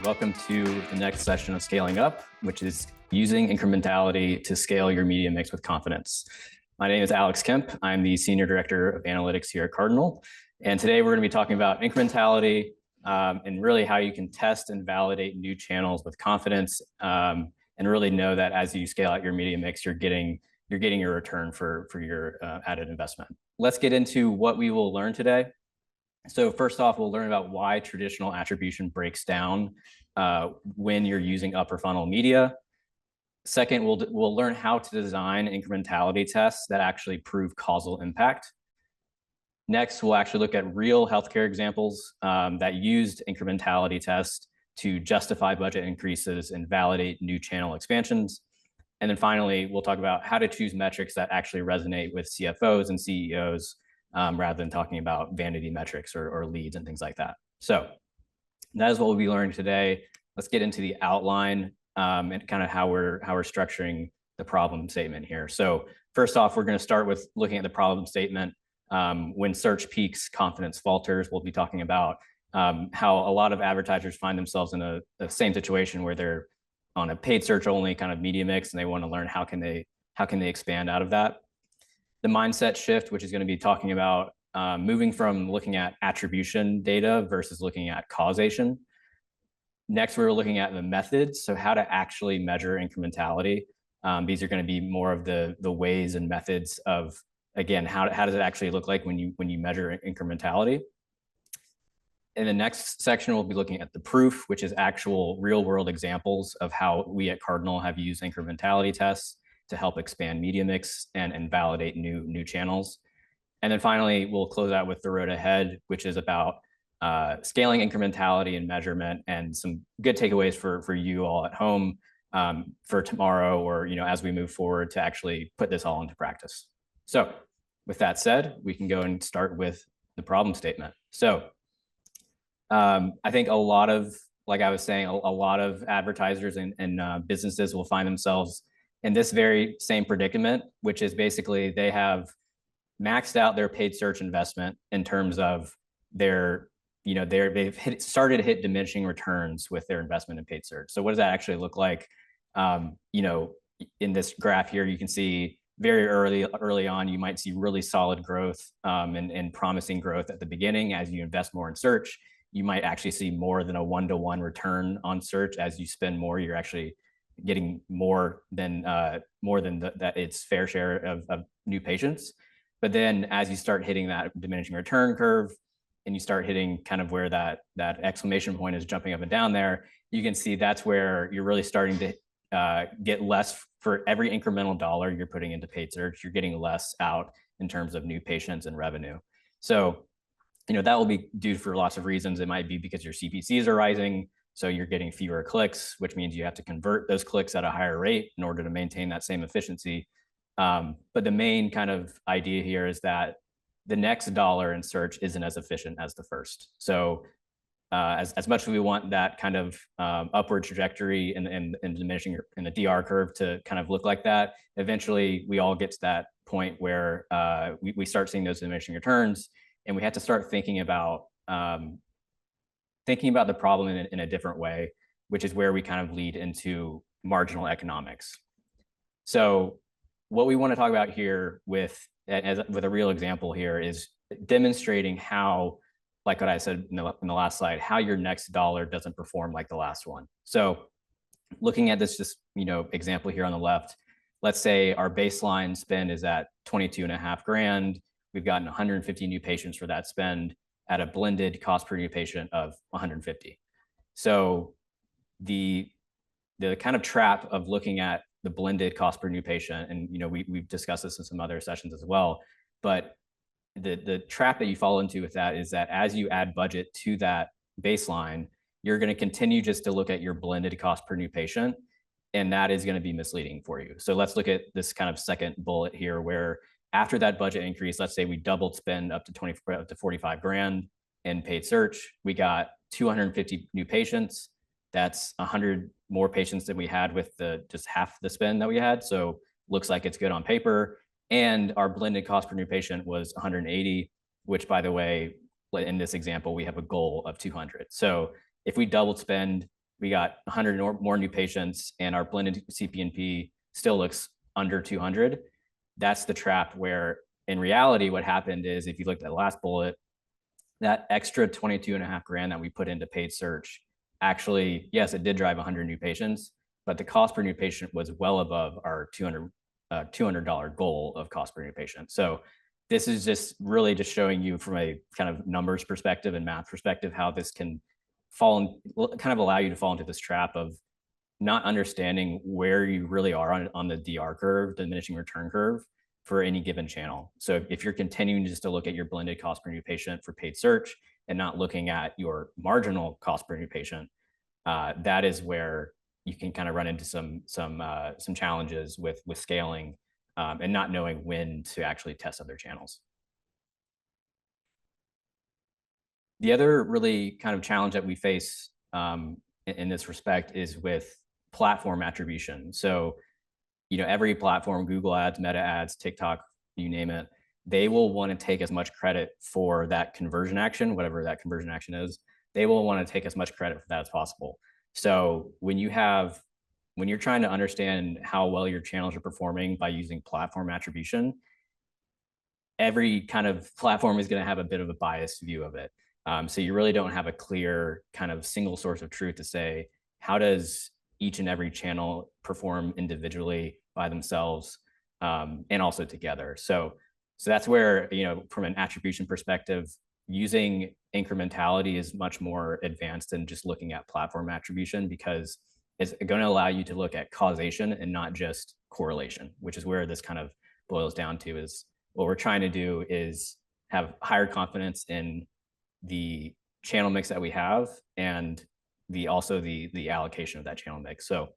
Welcome to the next session of Scaling Up, which is using incrementality to scale your media mix with confidence. My name is Alex Kemp. I'm the Senior Director of Analytics here at Cardinal. And today we're going to be talking about incrementality and really how you can test and validate new channels with confidence and really know that as you scale out your media mix, you're getting your return for your added investment. Let's get into what we will learn today. So first off, we'll learn about why traditional attribution breaks down when you're using upper funnel media. Second, we'll learn how to design incrementality tests that actually prove causal impact. Next, we'll actually look at real healthcare examples that used incrementality tests to justify budget increases and validate new channel expansions. And then finally, we'll talk about how to choose metrics that actually resonate with CFOs and CEOs rather than talking about vanity metrics or leads and things like that. So that is what we'll be learning today. Let's get into the outline and kind of how we're structuring the problem statement here. So first off, we're going to start with looking at the problem statement. When search peaks, confidence falters. We'll be talking about how a lot of advertisers find themselves in the same situation where they're on a paid search only kind of media mix, and they want to learn how can they expand out of that. The mindset shift, which is going to be talking about moving from looking at attribution data versus looking at causation. Next, we're looking at the methods, so how to actually measure incrementality. These are going to be more of the ways and methods of, again, how does it actually look like when you measure incrementality. In the next section, we'll be looking at the proof, which is actual real-world examples of how we at Cardinal have used incrementality tests to help expand media mix and validate new channels. And then finally, we'll close out with the road ahead, which is about scaling incrementality and measurement and some good takeaways for you all at home for tomorrow or as we move forward to actually put this all into practice. So with that said, we can go and start with the problem statement. So I think a lot of, like I was saying, a lot of advertisers and businesses will find themselves in this very same predicament, which is basically they have maxed out their paid search investment in terms of they've started to hit diminishing returns with their investment in paid search. So what does that actually look like? In this graph here, you can see very early on, you might see really solid growth and promising growth at the beginning. As you invest more in search, you might actually see more than a 1-to-1 return on search. As you spend more, you're actually getting more than that its fair share of new patients. But then as you start hitting that diminishing return curve and you start hitting kind of where that exclamation point is jumping up and down there, you can see that's where you're really starting to get less for every incremental dollar you're putting into paid search. You're getting less out in terms of new patients and revenue. So that will be due for lots of reasons. It might be because your CPCs are rising, so you're getting fewer clicks, which means you have to convert those clicks at a higher rate in order to maintain that same efficiency. But the main kind of idea here is that the next dollar in search isn't as efficient as the first. So as much as we want that kind of upward trajectory and diminishing in the DR curve to kind of look like that, eventually we all get to that point where we start seeing those diminishing returns, and we have to start thinking about the problem in a different way, which is where we kind of lead into marginal economics. So what we want to talk about here with a real example here is demonstrating how, like what I said in the last slide, how your next dollar doesn't perform like the last one. So looking at this example here on the left, let's say our baseline spend is at 22.5 grand. We've gotten 150 new patients for that spend at a blended cost per new patient of 150. So the kind of trap of looking at the blended cost per new patient, and we've discussed this in some other sessions as well, but the trap that you fall into with that is that as you add budget to that baseline, you're going to continue just to look at your blended cost per new patient, and that is going to be misleading for you. So let's look at this kind of second bullet here, where after that budget increase, let's say we doubled spend up to 45 grand in paid search, we got 250 new patients. That's 100 more patients than we had with just half the spend that we had. So looks like it's good on paper. And our blended cost per new patient was 180, which, by the way, in this example, we have a goal of 200. So if we doubled spend, we got 100 or more new patients and our blended CPNP still looks under 200. That's the trap where in reality, what happened is if you looked at the last bullet, that extra 22.5 grand that we put into paid search, actually, yes, it did drive 100 new patients, but the cost per new patient was well above our $200 goal of cost per new patient. So this is just really just showing you from a kind of numbers perspective and math perspective, how this can kind of allow you to fall into this trap of not understanding where you really are on the DR curve, diminishing return curve for any given channel. So if you're continuing just to look at your blended cost per new patient for paid search and not looking at your marginal cost per new patient, that is where you can kind of run into some challenges with scaling and not knowing when to actually test other channels. The other really kind of challenge that we face in this respect is with platform attribution. So, every platform, Google Ads, Meta Ads, TikTok, you name it, they will want to take as much credit for that conversion action, whatever that conversion action is. They will want to take as much credit for that as possible. So when you're trying to understand how well your channels are performing by using platform attribution, every kind of platform is going to have a bit of a biased view of it. So you really don't have a clear kind of single source of truth to say, how does each and every channel perform individually by themselves and also together. So that's where, from an attribution perspective, using incrementality is much more advanced than just looking at platform attribution, because it's going to allow you to look at causation and not just correlation, which is where this kind of boils down to. Is what we're trying to do is have higher confidence in the channel mix that we have and also the allocation of that channel mix. So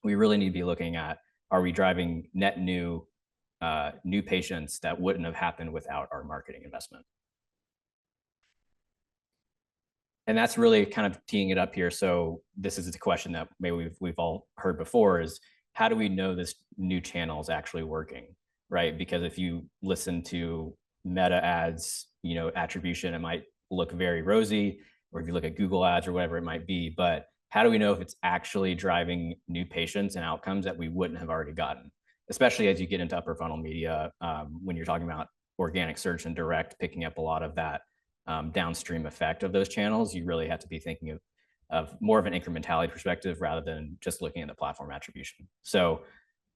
we really need to be looking at, are we driving net new patients that wouldn't have happened without our marketing investment? And that's really kind of teeing it up here. So this is the question that maybe we've all heard before, is how do we know this new channel is actually working, right? Because if you listen to Meta Ads, attribution, it might look very rosy, or if you look at Google Ads or whatever it might be, but how do we know if it's actually driving new patients and outcomes that we wouldn't have already gotten? Especially as you get into upper funnel media, when you're talking about organic search and direct, picking up a lot of that downstream effect of those channels, you really have to be thinking of more of an incrementality perspective rather than just looking at the platform attribution. So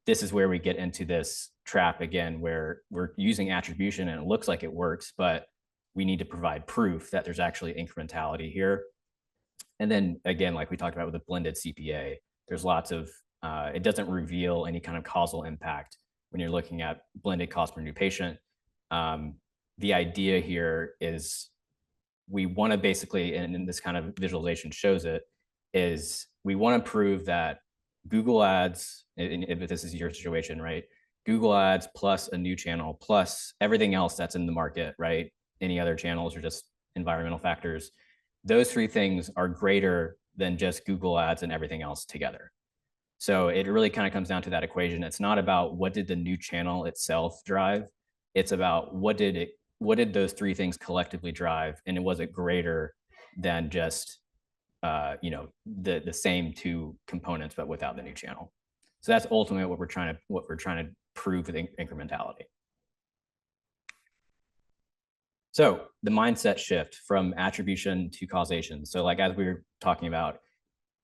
this is where we get into this trap again, where we're using attribution and it looks like it works, but we need to provide proof that there's actually incrementality here. And then again, like we talked about with the blended CPA, there's lots of, it doesn't reveal any kind of causal impact when you're looking at blended cost per new patient. The idea here is we want to basically, and this kind of visualization shows it, is we want to prove that Google Ads, if this is your situation, right? Google Ads plus a new channel plus everything else that's in the market, right? Any other channels or just environmental factors, those three things are greater than just Google Ads and everything else together. So it really kind of comes down to that equation. It's not about what did the new channel itself drive. It's about what did those three things collectively drive, and was it greater than just the same two components but without the new channel. So that's ultimately what we're trying to prove with incrementality. So the mindset shift from attribution to causation. So like as we were talking about,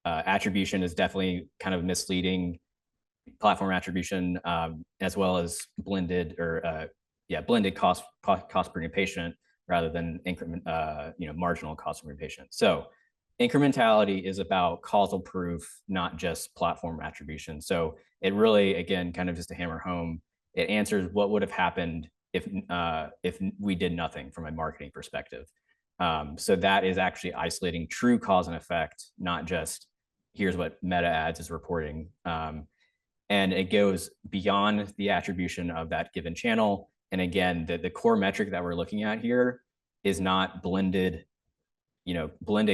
attribution is definitely kind of misleading, platform attribution, as well as blended cost per new patient rather than marginal cost per new patient. So incrementality is about causal proof, not just platform attribution. So it really, again, kind of just to hammer home, it answers what would have happened if we did nothing from a marketing perspective. So that is actually isolating true cause and effect, not just here's what Meta Ads is reporting. And it goes beyond the attribution of that given channel. And again, the core metric that we're looking at here is not blended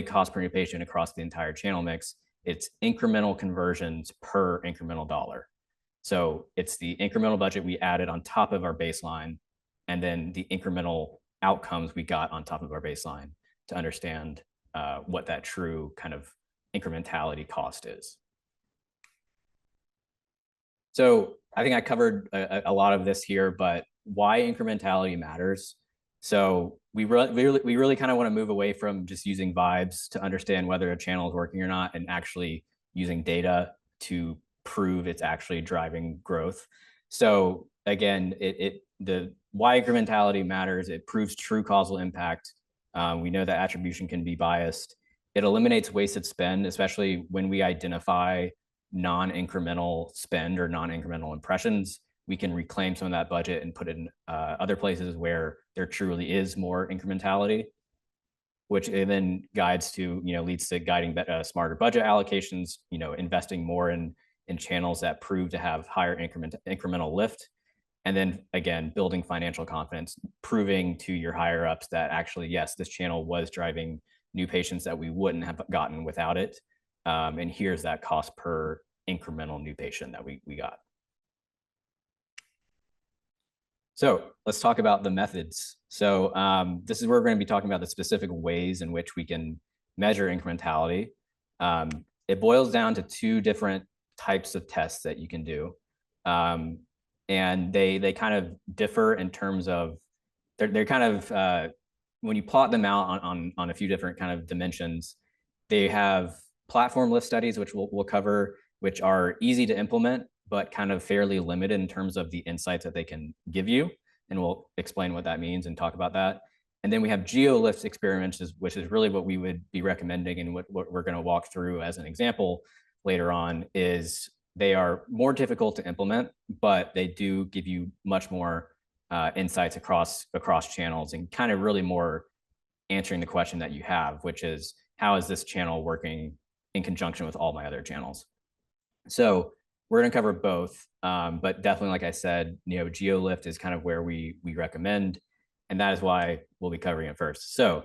cost per new patient across the entire channel mix. It's incremental conversions per incremental dollar. So it's the incremental budget we added on top of our baseline, and then the incremental outcomes we got on top of our baseline to understand what that true kind of incrementality cost is. So I think I covered a lot of this here, but why incrementality matters. So we really kind of want to move away from just using vibes to understand whether a channel is working or not, and actually using data to prove it's actually driving growth. So again, the why incrementality matters. It proves true causal impact. We know that attribution can be biased. It eliminates wasted spend, especially when we identify non-incremental spend or non-incremental impressions. We can reclaim some of that budget and put it in other places where there truly is more incrementality, which then guides to, leads to guiding smarter budget allocations, investing more in channels that prove to have higher incremental lift. And then again, building financial confidence, proving to your higher ups that actually, yes, this channel was driving new patients that we wouldn't have gotten without it. And here's that cost per incremental new patient that we got. So let's talk about the methods. So this is where we're going to be talking about the specific ways in which we can measure incrementality. It boils down to two different types of tests that you can do. And they kind of differ in terms of, they're kind of, when you plot them out on a few different kind of dimensions, they have platform lift studies, which we'll cover, which are easy to implement, but kind of fairly limited in terms of the insights that they can give you. And we'll explain what that means and talk about that. And then we have geo-lift experiments, which is really what we would be recommending, and what we're going to walk through as an example later on. Is they are more difficult to implement, but they do give you much more insights across channels, and kind of really more answering the question that you have, which is, how is this channel working in conjunction with all my other channels? So we're going to cover both, but definitely, like I said, geo-lift is kind of where we recommend, and that is why we'll be covering it first. So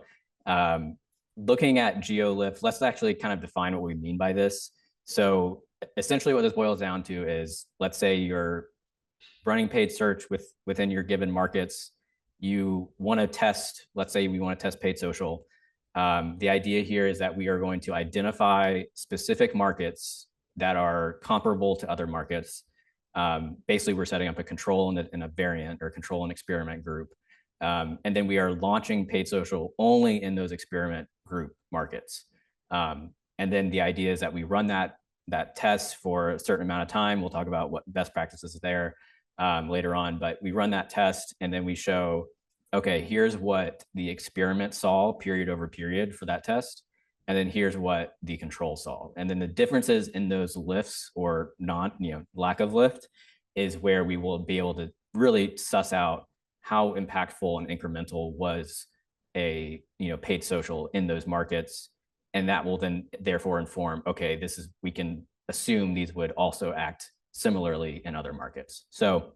looking at geo-lift, let's actually kind of define what we mean by this. So essentially what this boils down to is, let's say you're running paid search within your given markets. You want to test, let's say we want to test paid social. The idea here is that we are going to identify specific markets that are comparable to other markets. Basically, we're setting up a control and a variant, or control and experiment group. And then we are launching paid social only in those experiment group markets. And then the idea is that we run that test for a certain amount of time. We'll talk about what best practices is there later on, but we run that test, and then we show, okay, here's what the experiment saw period over period for that test. And then here's what the control saw. And then the differences in those lifts, or lack of lift, is where we will be able to really suss out how impactful and incremental was a paid social in those markets. And that will then therefore inform, okay, we can assume these would also act similarly in other markets. So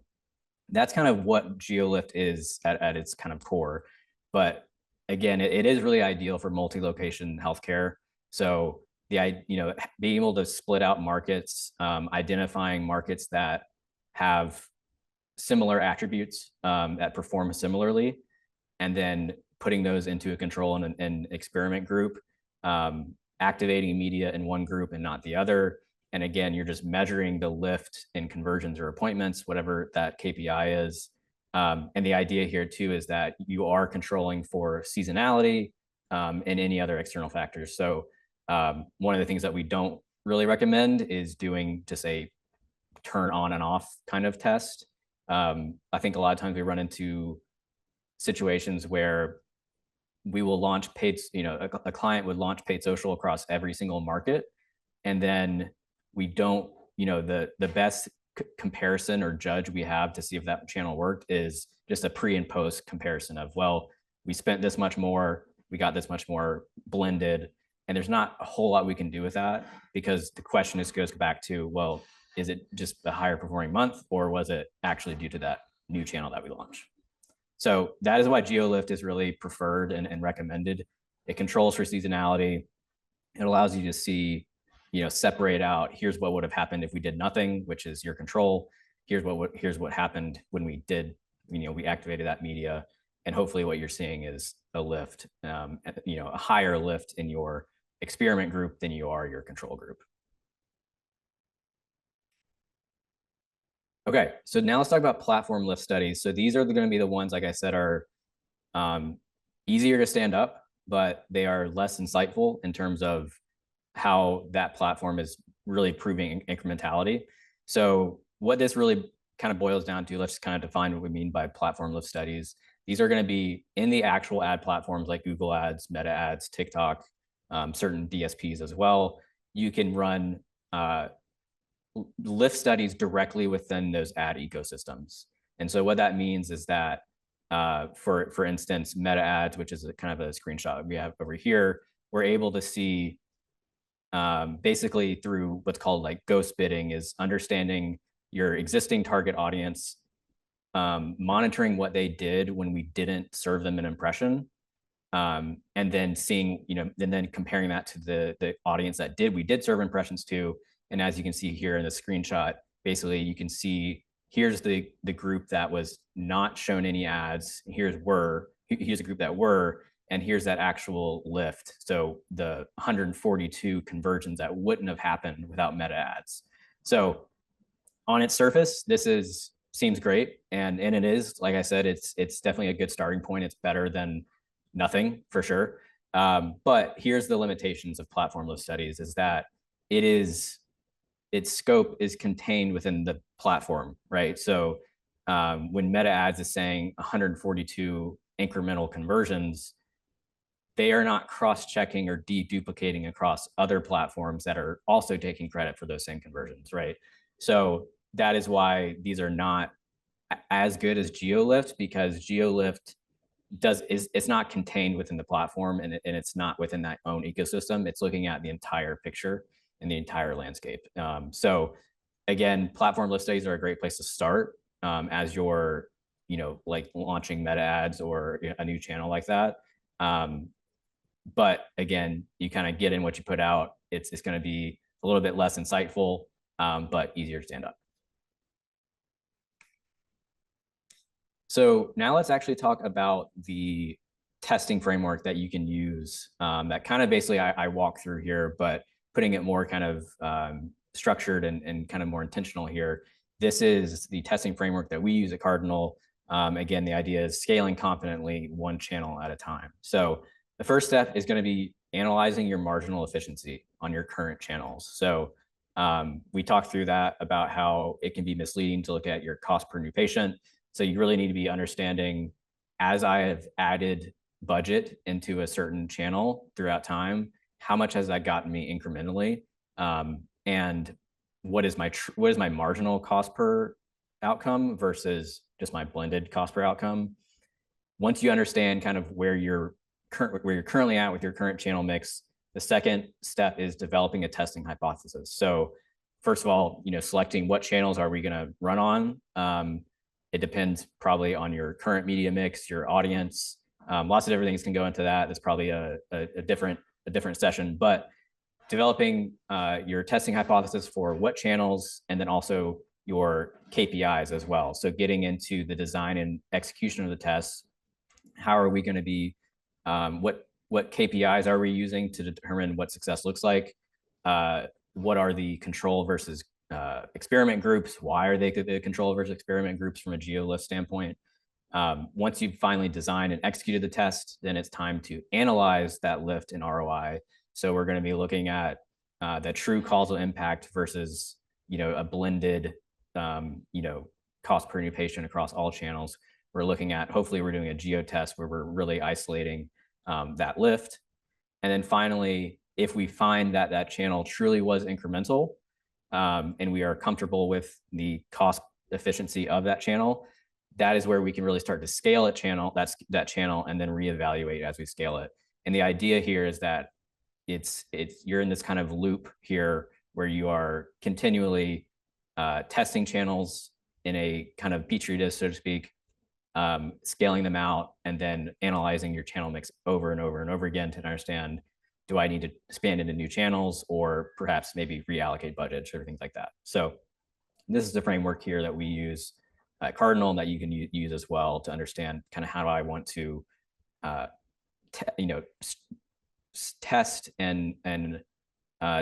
that's kind of what geo-lift is at its kind of core. But again, it is really ideal for multi-location healthcare. So being able to split out markets, identifying markets that have similar attributes that perform similarly, and then putting those into a control and an experiment group, activating media in one group and not the other. And again, you're just measuring the lift in conversions or appointments, whatever that KPI is. And the idea here too is that you are controlling for seasonality and any other external factors. So one of the things that we don't really recommend is doing just a turn on and off kind of test. I think a lot of times we run into situations where we will launch paid, a client would launch paid social across every single market, and then we don't, the best comparison or judge we have to see if that channel worked is just a pre and post comparison of, well, we spent this much more, we got this much more blended, and there's not a whole lot we can do with that, because the question just goes back to, well, is it just a higher performing month, or was it actually due to that new channel that we launched? So that is why geo-lift is really preferred and recommended. It controls for seasonality. It allows you to see, separate out, here's what would have happened if we did nothing, which is your control. Here's what happened when we did, we activated that media. And hopefully what you're seeing is a lift, a higher lift in your experiment group than you are your control group. Okay, so now let's talk about platform lift studies. So these are going to be the ones, like I said, are easier to stand up, but they are less insightful in terms of how that platform is really proving incrementality. So what this really kind of boils down to, let's just kind of define what we mean by platform lift studies. These are going to be in the actual ad platforms like Google Ads, Meta Ads, TikTok, certain DSPs as well. You can run lift studies directly within those ad ecosystems. And so what that means is that, for instance, Meta Ads, which is a kind of a screenshot we have over here, we're able to see basically through what's called like ghost bidding, is understanding your existing target audience, monitoring what they did when we didn't serve them an impression, and then seeing, and then comparing that to the audience that we did serve impressions to. And as you can see here in the screenshot, basically you can see here's the group that was not shown any ads. Here's a group that were, and here's that actual lift. So the 142 conversions that wouldn't have happened without Meta Ads. So on its surface, this seems great, and it is, like I said, it's definitely a good starting point. It's better than nothing for sure. But here's the limitations of platform lift studies: is that its scope is contained within the platform, right? So when Meta Ads is saying 142 incremental conversions, they are not cross-checking or deduplicating across other platforms that are also taking credit for those same conversions, right? So that is why these are not as good as geo-lift, because geo-lift it's not contained within the platform, and it's not within that own ecosystem. It's looking at the entire picture and the entire landscape. So again, platform lift studies are a great place to start as you're, like launching Meta Ads or a new channel like that. But again, you kind of get in what you put out. It's going to be a little bit less insightful, but easier to stand up. So now let's actually talk about the testing framework that you can use, that kind of basically I walk through here, but putting it more kind of structured and kind of more intentional here. This is the testing framework that we use at Cardinal. Again, the idea is scaling confidently one channel at a time. So the first step is going to be analyzing your marginal efficiency on your current channels. So we talked through that about how it can be misleading to look at your cost per new patient. So you really need to be understanding, as I have added budget into a certain channel throughout time, how much has that gotten me incrementally? And what is my marginal cost per outcome versus just my blended cost per outcome? Once you understand kind of where you're currently at with your current channel mix, the second step is developing a testing hypothesis. So first of all, selecting what channels are we going to run on. It depends probably on your current media mix, your audience. Lots of different things can go into that. That's probably a different session, but developing your testing hypothesis for what channels, and then also your KPIs as well. So getting into the design and execution of the tests. How are we going to be, what KPIs are we using to determine what success looks like? What are the control versus experiment groups? Why are they the control versus experiment groups from a geo-lift standpoint? Once you've finally designed and executed the test, then it's time to analyze that lift in ROI. So we're going to be looking at the true causal impact versus, a blended, cost per new patient across all channels. We're looking at, hopefully we're doing a geo test where we're really isolating that lift. And then finally, if we find that that channel truly was incremental, and we are comfortable with the cost efficiency of that channel, that is where we can really start to scale that channel, and then reevaluate as we scale it. And the idea here is that you're in this kind of loop here where you are continually testing channels in a kind of petri dish, so to speak, scaling them out, and then analyzing your channel mix over and over and over again to understand, do I need to expand into new channels, or perhaps maybe reallocate budgets or things like that. So this is the framework here that we use at Cardinal, and that you can use as well to understand kind of how do I want to, test and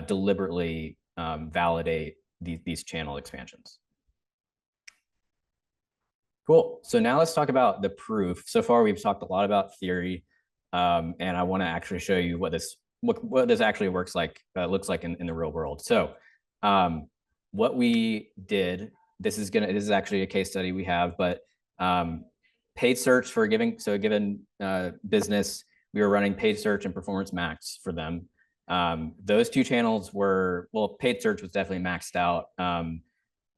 deliberately validate these channel expansions. Cool. So now let's talk about the proof. So far, we've talked a lot about theory, and I want to actually show you what this actually looks like in the real world. So what we did, this is actually a case study we have, but paid search for a given business, we were running paid search and performance max for them. Those two channels paid search was definitely maxed out.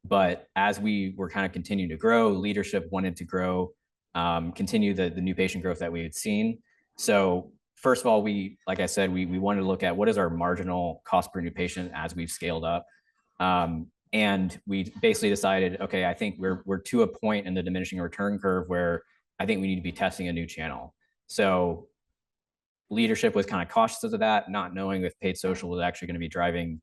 But as we were kind of continuing to grow, leadership wanted to grow, continue the new patient growth that we had seen. So first of all, like I said, we wanted to look at what is our marginal cost per new patient as we've scaled up. And we basically decided, okay, I think we're to a point in the diminishing return curve where I think we need to be testing a new channel. So leadership was kind of cautious of that, not knowing if paid social was actually going to be driving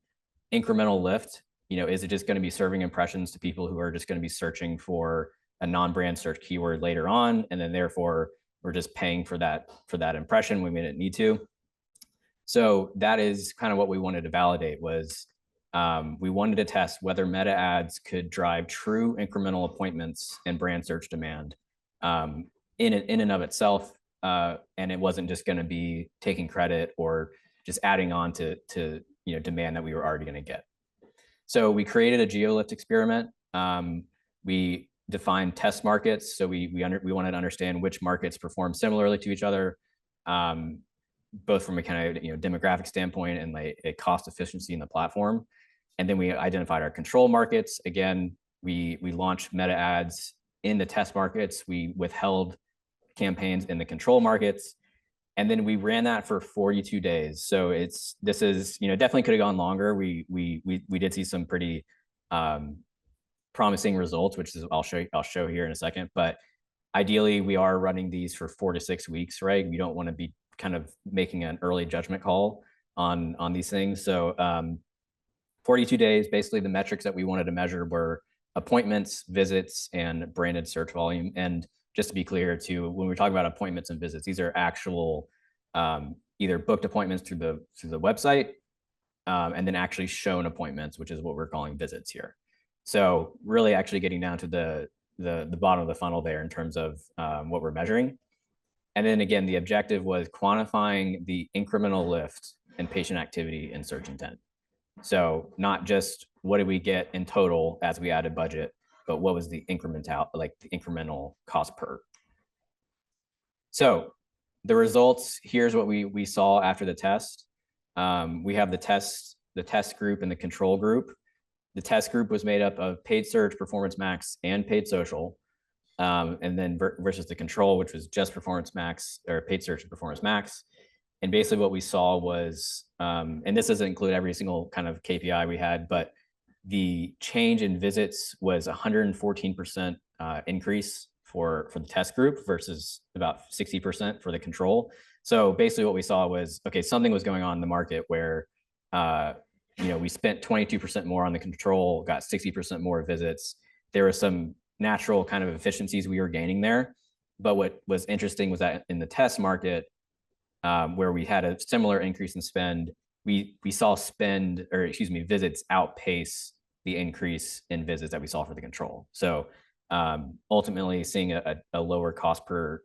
incremental lift. Is it just going to be serving impressions to people who are just going to be searching for a non-brand search keyword later on, and then therefore we're just paying for that impression when we didn't need to? So that is kind of what we wanted to validate. Was we wanted to test whether meta ads could drive true incremental appointments and brand search demand in and of itself, and it wasn't just going to be taking credit or just adding on to demand that we were already going to get. So we created a geo-lift experiment. We defined test markets. So we wanted to understand which markets perform similarly to each other, both from a kind of demographic standpoint and like a cost efficiency in the platform. And then we identified our control markets. Again, we launched meta ads in the test markets. We withheld campaigns in the control markets. And then we ran that for 42 days. So this is definitely could have gone longer. We did see some pretty promising results, which is I'll show here in a second. But ideally, we are running these for 4 to 6 weeks, right? We don't want to be kind of making an early judgment call on these things. So 42 days, basically the metrics that we wanted to measure were appointments, visits, and branded search volume. And just to be clear too, when we're talking about appointments and visits, these are actual either booked appointments through the website and then actually shown appointments, which is what we're calling visits here. So really actually getting down to the bottom of the funnel there in terms of what we're measuring. And then again, the objective was quantifying the incremental lift in patient activity and search intent. So not just what did we get in total as we added budget, but what was the incremental cost per. So the results, here's what we saw after the test. We have the test group and the control group. The test group was made up of paid search, performance max, and paid social. And then versus the control, which was just performance max or paid search and performance max. And basically what we saw was, and this doesn't include every single kind of KPI we had, but the change in visits was 114% increase for the test group versus about 60% for the control. So basically what we saw was, okay, something was going on in the market where, we spent 22% more on the control, got 60% more visits. There were some natural kind of efficiencies we were gaining there. But what was interesting was that in the test market, where we had a similar increase in spend, we saw visits outpace the increase in visits that we saw for the control. So ultimately seeing a lower cost per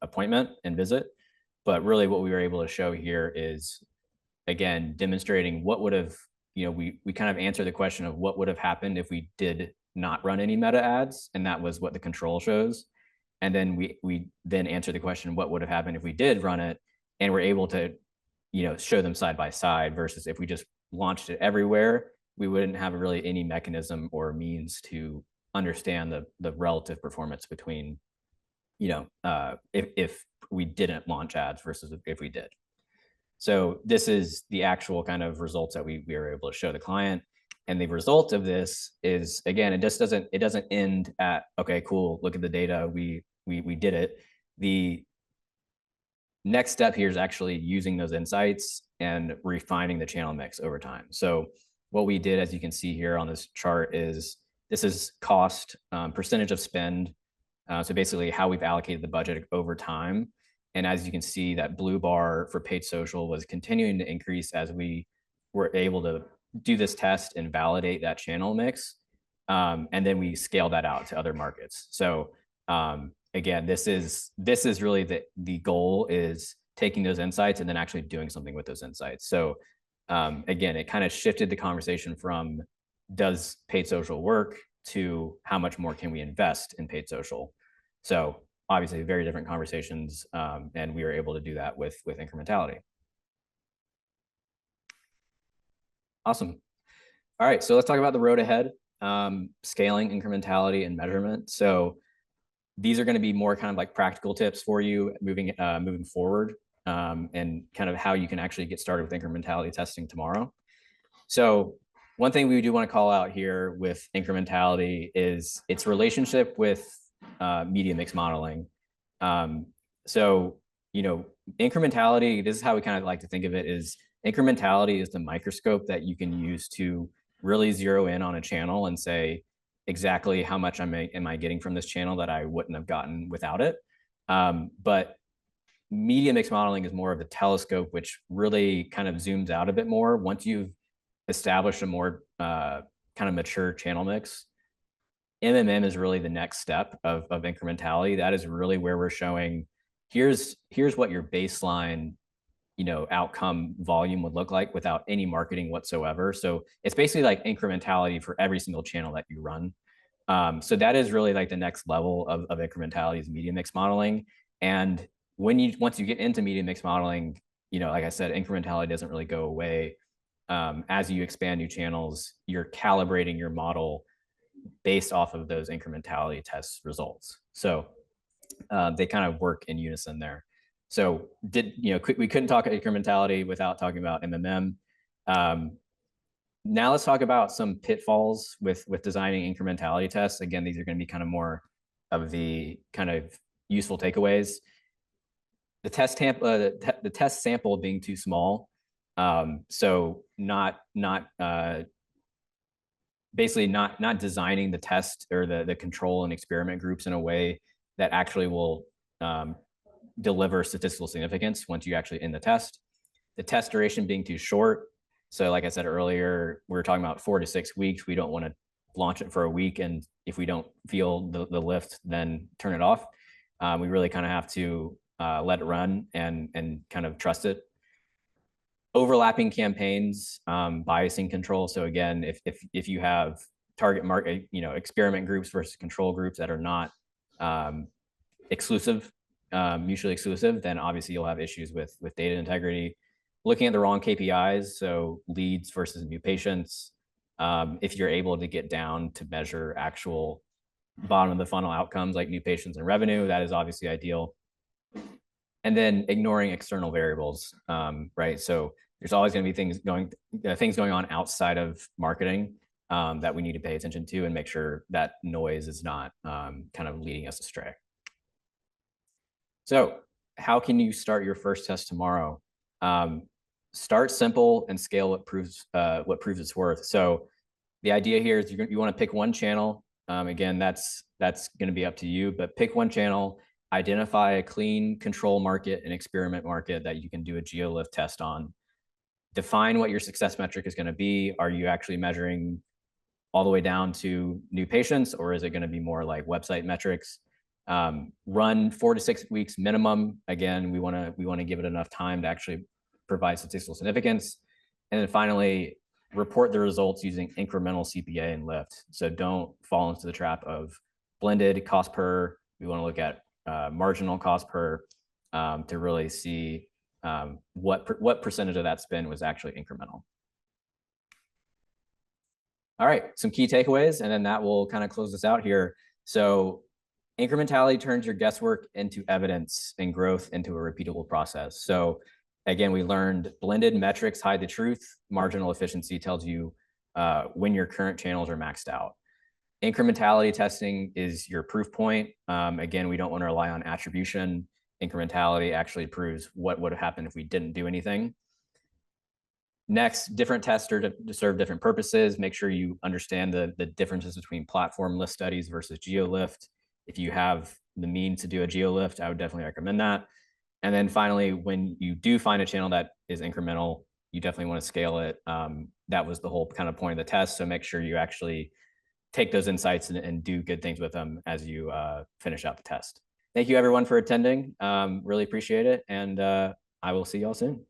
appointment and visit. But really what we were able to show here is, again, demonstrating what would have, we kind of answered the question of what would have happened if we did not run any meta ads. And that was what the control shows. And then we then answered the question, what would have happened if we did run it? And we're able to, show them side by side versus if we just launched it everywhere, we wouldn't have really any mechanism or means to understand the relative performance between, if we didn't launch ads versus if we did. So this is the actual kind of results that we were able to show the client. And the result of this is, again, it doesn't end at, okay, cool, look at the data, we did it. The next step here is actually using those insights and refining the channel mix over time. So what we did, as you can see here on this chart, is this is cost, percentage of spend. So basically how we've allocated the budget over time. And as you can see, that blue bar for paid social was continuing to increase as we were able to do this test and validate that channel mix. And then we scale that out to other markets. So again, this is really the goal, is taking those insights and then actually doing something with those insights. So again, it kind of shifted the conversation from does paid social work to how much more can we invest in paid social. So obviously very different conversations, and we were able to do that with incrementality. Awesome. All right, so let's talk about the road ahead, scaling, incrementality, and measurement. So these are going to be more kind of like practical tips for you moving forward, and kind of how you can actually get started with incrementality testing tomorrow. So one thing we do want to call out here with incrementality is its relationship with media mix modeling. So, incrementality, this is how we kind of like to think of it, is incrementality is the microscope that you can use to really zero in on a channel and say exactly how much am I getting from this channel that I wouldn't have gotten without it. But media mix modeling is more of a telescope, which really kind of zooms out a bit more. Once you've established a more kind of mature channel mix, MMM is really the next step of incrementality. That is really where we're showing, here's what your baseline outcome volume would look like without any marketing whatsoever. So it's basically like incrementality for every single channel that you run. So that is really like the next level of incrementality, is media mix modeling. And once you get into media mix modeling, like I said, incrementality doesn't really go away. As you expand new channels, you're calibrating your model based off of those incrementality test results. So they kind of work in unison there. So we couldn't talk incrementality without talking about MMM. Now let's talk about some pitfalls with designing incrementality tests. Again, these are going to be kind of more of the kind of useful takeaways. The test sample being too small. So basically not designing the test or the control and experiment groups in a way that actually will deliver statistical significance once you actually in the test. The test duration being too short. So like I said earlier, we were talking about 4 to 6 weeks. We don't want to launch it for a week, and if we don't feel the lift, then turn it off. We really kind of have to let it run and kind of trust it. Overlapping campaigns, biasing control. So again, if you have target market, experiment groups versus control groups that are not exclusive, mutually exclusive, then obviously you'll have issues with data integrity. Looking at the wrong KPIs, so leads versus new patients. If you're able to get down to measure actual bottom of the funnel outcomes like new patients and revenue, that is obviously ideal. And then ignoring external variables, right? So there's always going to be things going on outside of marketing that we need to pay attention to and make sure that noise is not kind of leading us astray. So how can you start your first test tomorrow? Start simple and scale what proves its worth. So the idea here is you want to pick one channel. Again, that's going to be up to you, but pick one channel, identify a clean control market and experiment market that you can do a geo-lift test on. Define what your success metric is going to be. Are you actually measuring all the way down to new patients, or is it going to be more like website metrics? Run 4 to 6 weeks minimum. Again, we want to give it enough time to actually provide statistical significance. And then finally, report the results using incremental CPA and lift. So don't fall into the trap of blended cost per. We want to look at marginal cost per to really see what percentage of that spend was actually incremental. All right, some key takeaways, and then that will kind of close this out here. So incrementality turns your guesswork into evidence and growth into a repeatable process. So again, we learned blended metrics hide the truth. Marginal efficiency tells you when your current channels are maxed out. Incrementality testing is your proof point. Again, we don't want to rely on attribution. Incrementality actually proves what would have happened if we didn't do anything. Next, different tests are to serve different purposes. Make sure you understand the differences between platform lift studies versus geo-lift. If you have the means to do a geo-lift, I would definitely recommend that. And then finally, when you do find a channel that is incremental, you definitely want to scale it. That was the whole kind of point of the test. So make sure you actually take those insights and do good things with them as you finish out the test. Thank you everyone for attending. Really appreciate it. And I will see y'all soon.